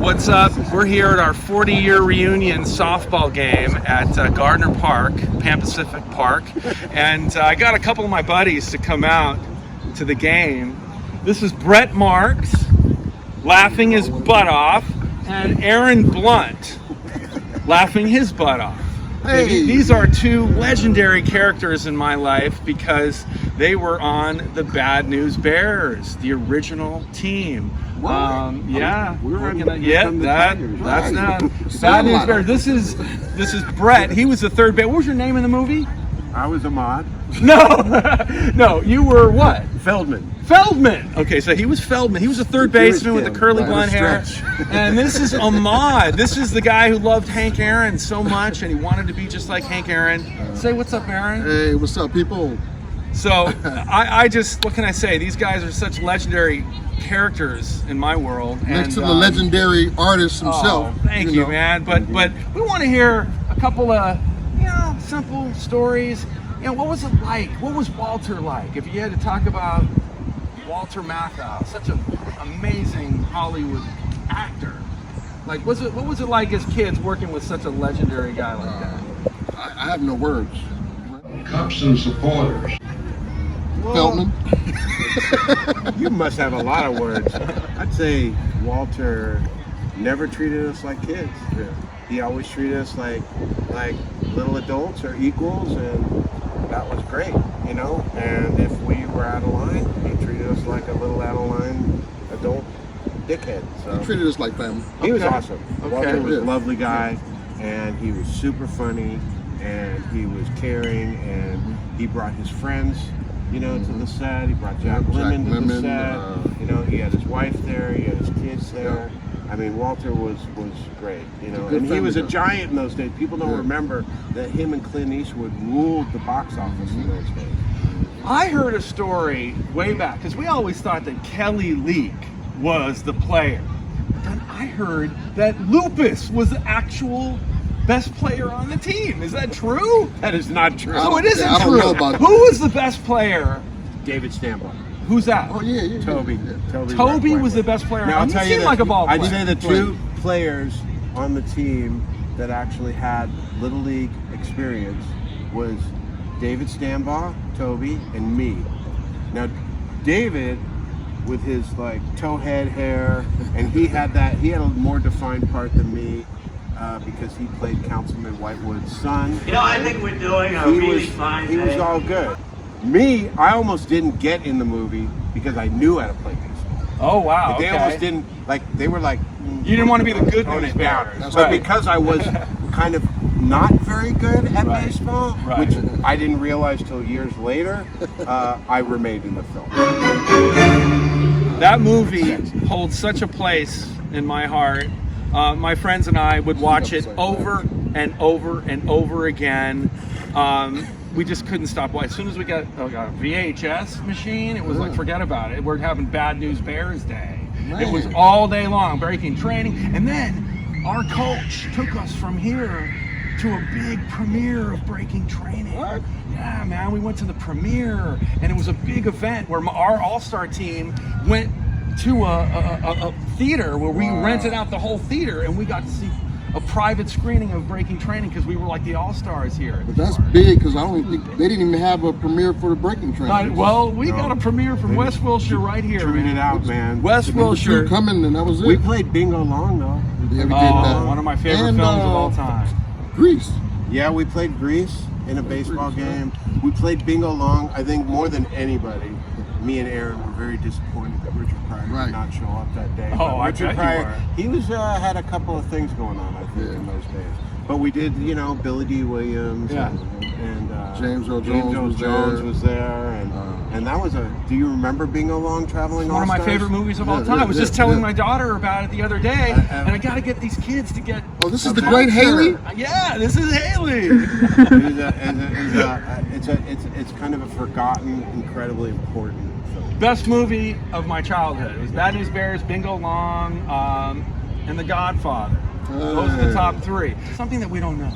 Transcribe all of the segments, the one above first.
What's up? We're here at our 40-year reunion softball game at Gardner Park, Pan Pacific Park, and I got a couple of my buddies to come out to the game. This is Brett Marx, laughing his butt off, and Erin Blunt, laughing his butt off. Hey. These are two legendary characters in my life because they were on the Bad News Bears, the original team. Yeah, we were that's now Bad News Bears. This is Brett. He was the third base. What was your name in the movie? I was Ahmad. No, you were what? Feldman. Okay, so he was Feldman. He was a third baseman with the curly blonde hair. And this is Ahmad. This is the guy who loved Hank Aaron so much, and he wanted to be just like Hank Aaron. Say what's up, Aaron. Hey, what's up, people? So I just, what can I say? These guys are such legendary characters in my world. Next to the legendary artist himself. Oh, thank you, man. But we want to hear a couple of simple stories. What was it like? What was Walter like? If you had to talk about Walter Matthau, such an amazing Hollywood actor. Like, what was it like as kids working with such a legendary guy like that? I have no words. Cops and supporters. Feldman. You must have a lot of words. I'd say Walter never treated us like kids. Yeah. He always treated us like little adults or equals, and that was great, And if we were out of line, he treated us like a little out of line adult dickhead. So He treated us like family. he was awesome. Okay. Walter was a Yeah. lovely guy, and he was super funny, and he was caring, and he brought his friends, to the set. He brought Jack Lemmon to the set. He had his wife there. He had his kids there. I mean, Walter was great, and he was a giant in those days. People don't remember that him and Clint Eastwood ruled the box office in those days. I heard a story way back, because we always thought that Kelly Leak was the player. But then I heard that Lupus was the actual best player on the team. Is that true? That is not true. So it isn't I don't true. know about Who was the best player? David Stambaugh. Who's that? Oh, yeah. Toby. Toby was the best player. Now, I'll He tell you seemed that, like a ball player. I'd say the two players on the team that actually had Little League experience was David Stambaugh, Toby, and me. Now, David, with his towhead hair, and he had a more defined part than me because he played Councilman Whitewood's son. I think we're doing a really fine He was thing. all good. Me, I almost didn't get in the movie because I knew how to play baseball. Oh, wow. They okay. almost didn't, they were like... You didn't want to be the good tone news it down. bearer. But because I was kind of not very good at Right. baseball, Right. which I didn't realize till years later, I remained in the film. That movie holds such a place in my heart. My friends and I would watch it over and over and over again. We just couldn't stop watching. As soon as we got a VHS machine, it was like, forget about it. We're having Bad News Bears Day. It was all day long, breaking training. And then our coach took us from here to a big premiere of Breaking Training. What? Yeah, man, we went to the premiere, and it was a big event where our all-star team went to a theater where we rented out the whole theater, and we got to see a private screening of Breaking Training because we were like the all-stars here. But that's big because I don't think they didn't even have a premiere for the Breaking Training. Well, we got a premiere from West Wilshire right here, Tune man. it out, man. West You Wilshire. coming and that was it. We played Bingo Long, though. Yeah, we did that. One of my favorite And, films of all time. Grease. Yeah, we played Grease in a baseball game. We played Bingo Long. I think more than anybody, me and Erin were very disappointed that Richard Pryor did not show up that day. Oh, But I Richard bet you Pryor, were. he was had a couple of things going on, I think, in those days. But we did, Billy D. Williams and James Earl Jones was there, and that was do you remember Bingo Long traveling? One of my All-Stars? favorite movies of all Yeah, time. yeah, I was just yeah, telling yeah. my daughter about it the other day, and I got to get these kids to get. Oh, this is the great Haley? Yeah, this is Haley. It's kind of a forgotten, incredibly important film. Best movie of my childhood. It was Bad News Bears, Bingo Long, and The Godfather. Those are the top three. Something that we don't know.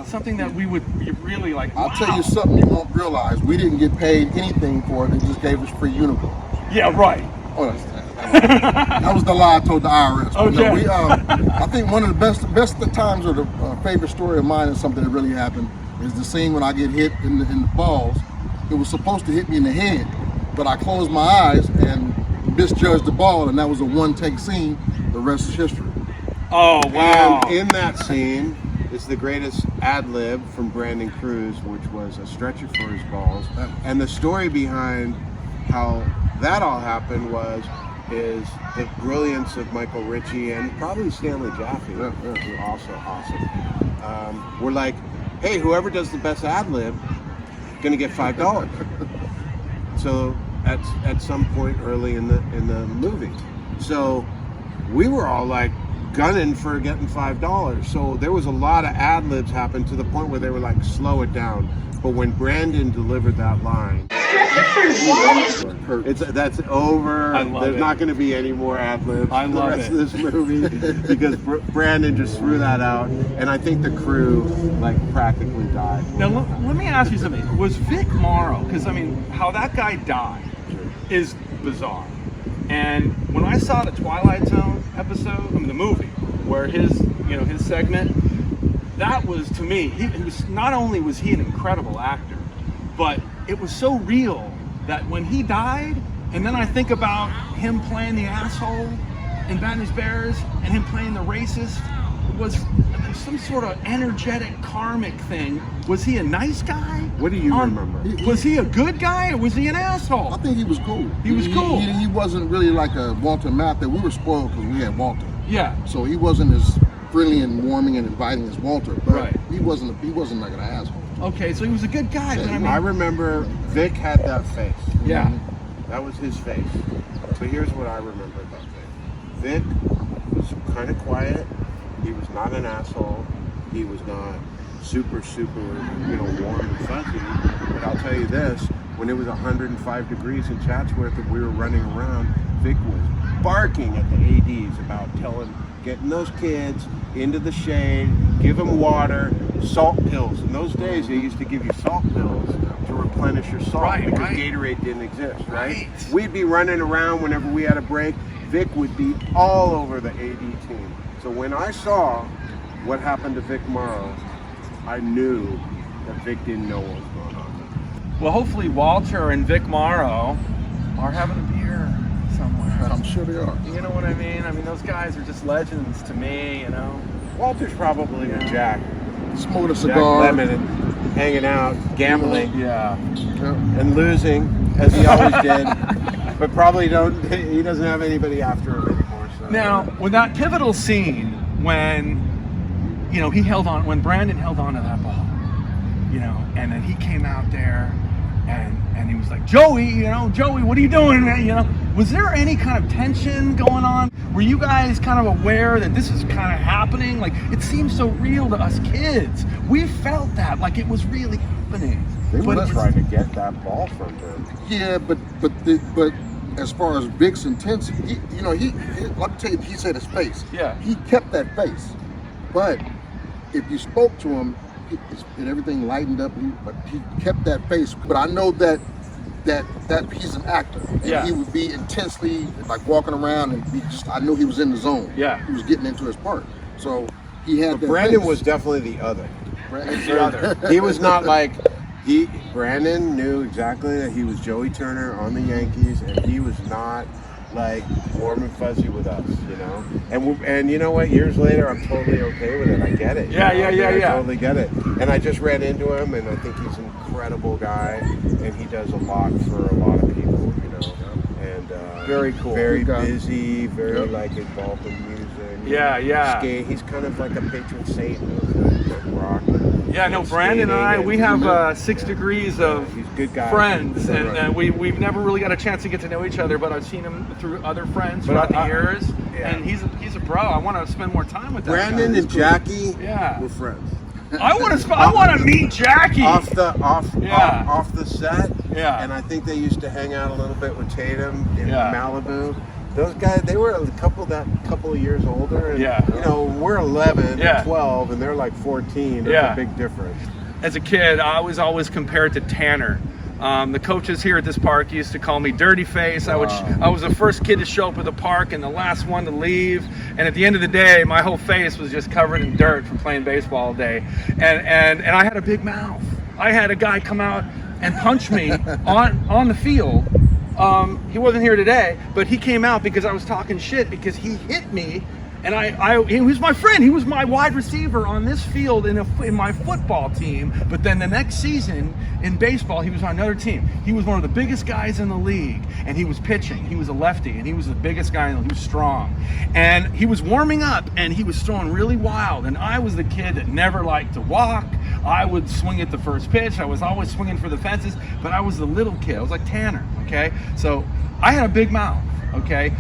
Something that we would be really like. I'll wow. tell you something you won't realize. We didn't get paid anything for it. They just gave us free uniforms. Yeah, right. Oh, That was the lie I told the IRS. But Okay. No, we, I think one of the best times, or the favorite story of mine, is something that really happened, is the scene when I get hit in the balls. It was supposed to hit me in the head, but I closed my eyes and misjudged the ball, and that was a one-take scene. The rest is history. Oh, wow. And in that scene is the greatest ad-lib from Brandon Cruz, which was a stretcher for his balls. And the story behind how that all happened is the brilliance of Michael Ritchie and probably Stanley Jaffe, who are also awesome. We're like, hey, whoever does the best ad-lib, gonna get $5. So at some point early in the movie, so we were all like gunning for getting $5. So there was a lot of ad-libs happen to the point where they were like, slow it down. But when Brandon delivered that line, that's over. There's not going to be any more ad-libs I for the love rest it. of this movie because Brandon just threw that out, and I think the crew like practically died. Now, let me ask you something. Was Vic Morrow, because I mean, how that guy died is bizarre. And when I saw the Twilight Zone episode, I mean the movie, where his segment, that was, to me, he was, not only was he an incredible actor, but it was so real that when he died, and then I think about him playing the asshole in Bad News Bears and him playing the racist, was some sort of energetic karmic thing. Was he a nice guy? What do you remember? Was he a good guy or was he an asshole? I think he was cool. He was cool. He wasn't really like a Walter Matthau. We were spoiled because we had Walter. Yeah. So he wasn't as friendly and warming and inviting as Walter. But Right. he wasn't like an asshole. Okay, so he was a good guy. But I mean, I remember Vic had that face. yeah. That was his face. But here's what I remember about Vic. Vic was kind of quiet. He was not an asshole. He was not super, warm and fuzzy. But I'll tell you this, when it was 105 degrees in Chatsworth and we were running around, Vic was barking at the ADs about getting those kids into the shade, give them water, salt pills. In those days, they used to give you salt pills to replenish your salt because Gatorade didn't exist, right? We'd be running around whenever we had a break. Vic would be all over the AD team. So when I saw what happened to Vic Morrow, I knew that Vic didn't know what was going on. Well, hopefully Walter and Vic Morrow are having a beer somewhere. I'm sure they are. You know what I mean? I mean, those guys are just legends to me, you know? Walter's probably with Jack. Smoking a Jack cigar. Lemmon and hanging out, gambling, Yeah. and losing, as he always did. But probably he doesn't have anybody after him anymore. So. Now, with that pivotal scene when, when Brandon held on to that ball, and then he came out there and he was like, Joey, what are you doing? Was there any kind of tension going on? Were you guys kind of aware that this is kind of happening? Like, it seems so real to us kids. We felt that, like it was really happening. They were trying to get that ball from him. Yeah, but as far as Vic's intensity, let me tell you, he said his face. Yeah. He kept that face, but if you spoke to him, and everything lightened up. But he kept that face. But I know that he's an actor, and he would be intensely like walking around, and I knew he was in the zone. Yeah. He was getting into his part, so he had. But that Brandon face. was definitely the other. The other. He was not like Brandon knew exactly that he was Joey Turner on the Yankees, and he was not like warm and fuzzy with us, And you know what? Years later, I'm totally okay with it. I get it. I totally get it. And I just ran into him, and I think he's an incredible guy, and he does a lot for a lot of people, And very cool. Very busy, very involved in music. Skate. He's kind of like a patron saint of rock. Yeah, no, Brandon and I, we have 6 degrees of he's a good guy. friends, and we've never really got a chance to get to know each other, but I've seen him through other friends throughout the years, and he's a bro. I want to spend more time with that Brandon guy. and Jackie were friends. I want to meet Jackie off the set. Yeah. And I think they used to hang out a little bit with Tatum in Malibu. Those guys, they were a couple of years older. And, we're 11, 12, and they're like 14. There's a big difference. As a kid, I was always compared to Tanner The coaches here at this park used to call me Dirty Face. I was the first kid to show up at the park and the last one to leave. And at the end of the day, my whole face was just covered in dirt from playing baseball all day. And I had a big mouth. I had a guy come out and punch me on the field. He wasn't here today, but he came out because I was talking shit because he hit me. And he was my friend. He was my wide receiver on this field in my football team. But then the next season in baseball, he was on another team. He was one of the biggest guys in the league, and he was pitching. He was a lefty, and he was the biggest guy in the league. He was strong. And he was warming up, and he was throwing really wild. And I was the kid that never liked to walk. I would swing at the first pitch. I was always swinging for the fences, but I was the little kid. I was like Tanner, okay? So I had a big mouth. Okay,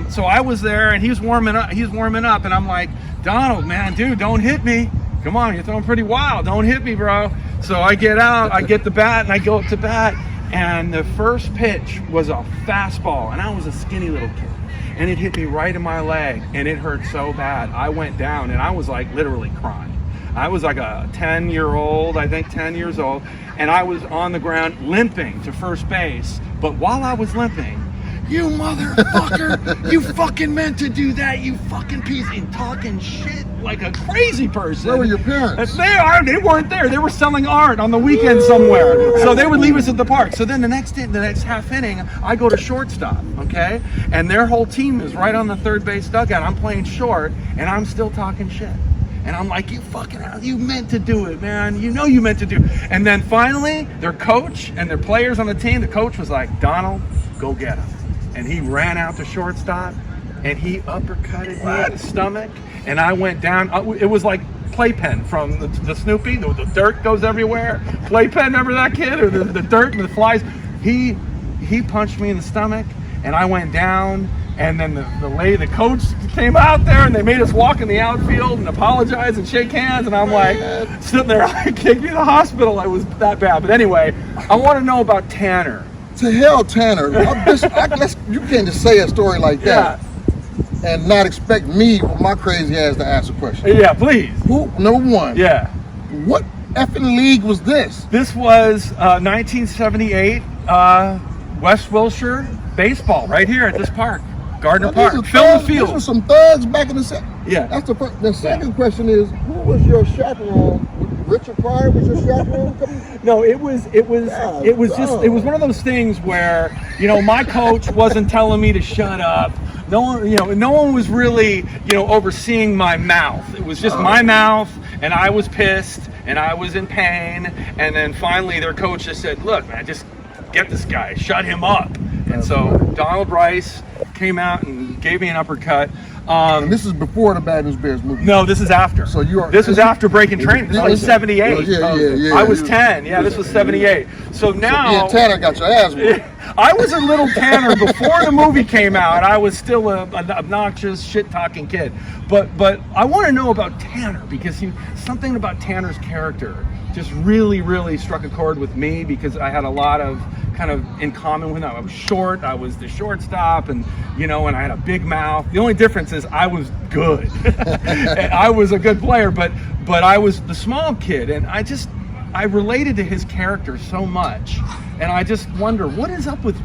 so I was there and he was warming up, and I'm like, Donald, man, dude, don't hit me. Come on, you're throwing pretty wild. Don't hit me, bro. So I get out, I get the bat, and I go up to bat, and the first pitch was a fastball, and I was a skinny little kid, and it hit me right in my leg, and it hurt so bad. I went down, and I was like literally crying. I was like a 10-year-old, I think 10 years old, and I was on the ground limping to first base. But while I was limping, you motherfucker, you fucking meant to do that, you fucking piece, and talking shit like a crazy person. Where were your parents? They weren't there. They were selling art on the weekend somewhere. So they would leave us at the park. So then the next half inning, I go to shortstop, okay? And their whole team is right on the third base dugout. I'm playing short, and I'm still talking shit. And I'm like, you meant to do it, man. You know you meant to do it. And then finally, their coach and their players on the team, the coach was like, Donald, go get him. And he ran out to shortstop, and he uppercutted me in the stomach, and I went down. It was like Playpen from the Snoopy. The dirt goes everywhere. Playpen, remember that kid? Or the dirt and the flies. He punched me in the stomach, and I went down. And then the coach came out there, and they made us walk in the outfield and apologize and shake hands. And I'm like sitting there, I kicked me to the hospital. I was that bad. But anyway, I want to know about Tanner. To hell, Tanner. You can't just say a story like that and not expect me or my crazy ass to ask a question. Yeah, please. Number one. Yeah. What effing league was this? This was 1978 West Wilshire baseball right here at this park, Gardner Park. Fill the field. These were some thugs back in the set. Yeah. That's the first. The second question is, who was your chaperone? Richard Pryor was your chaperone? No, it was one of those things where, my coach wasn't telling me to shut up. No one was really, overseeing my mouth. It was just my mouth, and I was pissed, and I was in pain, and then finally their coach just said, look, man, just get this guy, shut him up. And so Donald Rice came out and gave me an uppercut. And this is before the Bad News Bears movie. No, this is after. So This was after Breaking Training. This was 78. Yeah. I was 10. Yeah, this was 78. So now. Tanner got your ass whooped. I was a little Tanner before the movie came out. I was still an obnoxious, shit-talking kid. But I want to know about Tanner, because something about Tanner's character just really, really struck a chord with me, because I had a lot of kind of in common with him. I was short, I was the shortstop, and and I had a big mouth. The only difference is I was good. I was a good player, but I was the small kid, and I related to his character so much, and I just wonder, what is up with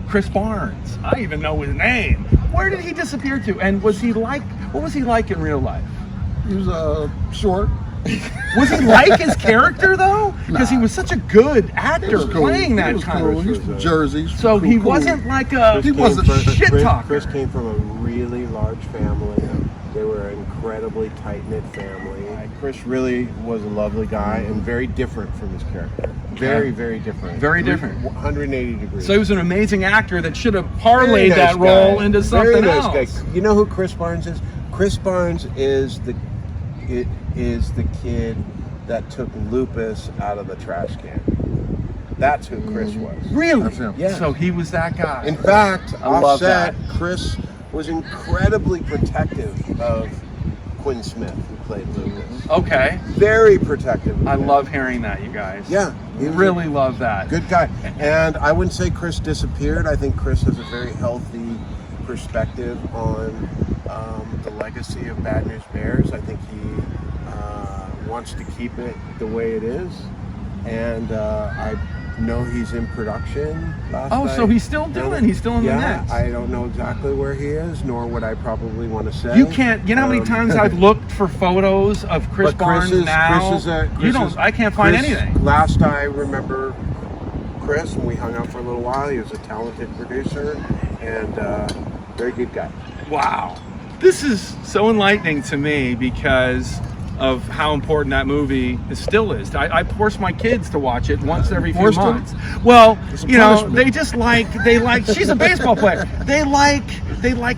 Chris Barnes? I even know his name. Where did he disappear to? And what was he like in real life? He was short. Was he like his character though? Because he was such a good actor playing that kind of. He was from Jersey. So he wasn't like a shit talker. Chris came from a really large family. They were an incredibly tight-knit family. Chris really was a lovely guy and very different from his character. Very, very different. Very different. 180 degrees. So he was an amazing actor that should have parlayed that role into something else. Guy. You know who Chris Barnes is? Chris Barnes is the kid that took lupus out of the trash can. That's who Chris was. Really? That's him. Yeah. So he was that guy. In fact, love offset, Chris was incredibly protective of Quinn Smith, who played Lucas. Okay. Very protective of I him. love hearing that, you guys. Yeah. He really love that. Good guy. And I wouldn't say Chris disappeared. I think Chris has a very healthy perspective on the legacy of Bad News Bears. I think he wants to keep it the way it is. And I know he's in production. Oh, so he's still doing. He's still in the mix. I don't know exactly where he is, nor would I probably want to say. You can't. You know how many times I've looked for photos of Chris Barnes now? I can't find anything. Last I remember Chris, and we hung out for a little while. He was a talented producer and very good guy. Wow, this is so enlightening to me because of how important that movie still is. I force my kids to watch it once every few months. Well, you know, they like. She's a baseball player. They like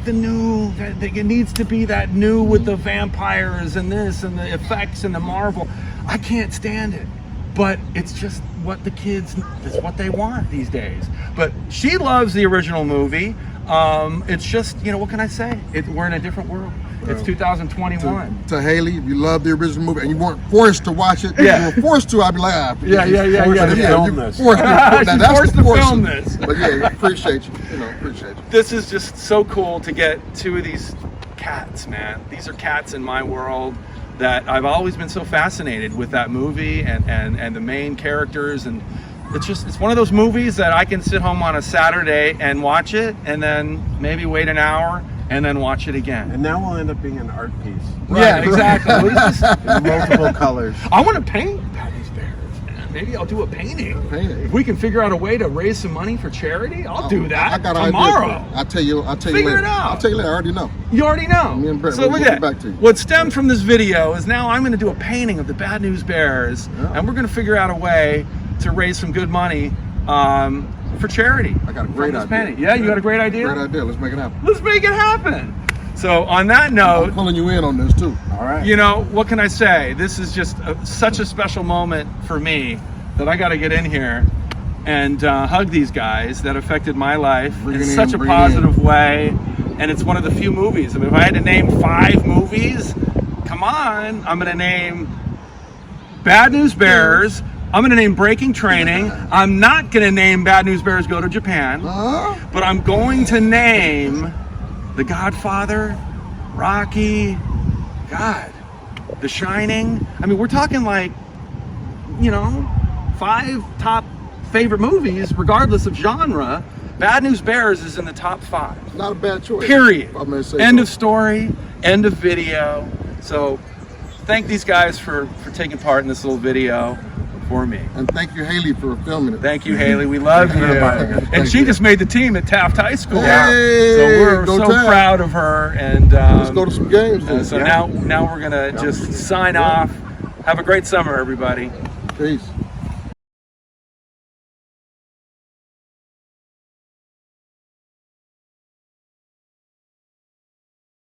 the new. It needs to be that new with the vampires and this and the effects and the Marvel. I can't stand it, but it's just what the kids. It's what they want these days. But she loves the original movie. It's just, you know, what can I say? We're in a different world. It's 2021. To Haley, if you love the original movie and you weren't forced to watch it, yeah. if you were forced to, I'd be like, yeah. Film this. She's forced to film this. But yeah, appreciate you. Appreciate you. This is just so cool to get two of these cats, man. These are cats in my world that I've always been so fascinated with that movie and the main characters, and it's one of those movies that I can sit home on a Saturday and watch it and then maybe wait an hour and then watch it again. And now we'll end up being an art piece. Yeah, exactly. In multiple colors. I want to paint these bears, man. Maybe I'll do a painting. If we can figure out a way to raise some money for charity, I'll do that I got tomorrow. An idea. I'll tell you Figure later. it out. I'll tell you later. I already know. You already know. Me and Brett, so we'll look get at back to you. What stemmed from this video is now I'm going to do a painting of the Bad News Bears, and we're going to figure out a way to raise some good money for charity. I got a great idea. Painting. Yeah, you got a great idea? Great idea. Let's make it happen. Let's make it happen. So on that note, I'm pulling you in on this too. All right. You know, what can I say? This is just such a special moment for me that I got to get in here and hug these guys that affected my life in such a positive way. And it's one of the few movies. I mean, if I had to name 5 movies, come on, I'm going to name Bad News Bears. I'm going to name Breaking Training. I'm not going to name Bad News Bears Go to Japan. But I'm going to name The Godfather, Rocky, God, The Shining. I mean, we're talking like, you know, 5 top favorite movies, regardless of genre. Bad News Bears is in the top 5. Not a bad choice. Period. End so. of story, end of video. So thank these guys for taking part in this little video for me. And thank you, Haley, for filming it. Thank you, Haley. We love you. And she just made the team at Taft High School. Hey, so we're so proud of her. And let's go to some games. So now we're gonna just sign off. Have a great summer, everybody. Peace.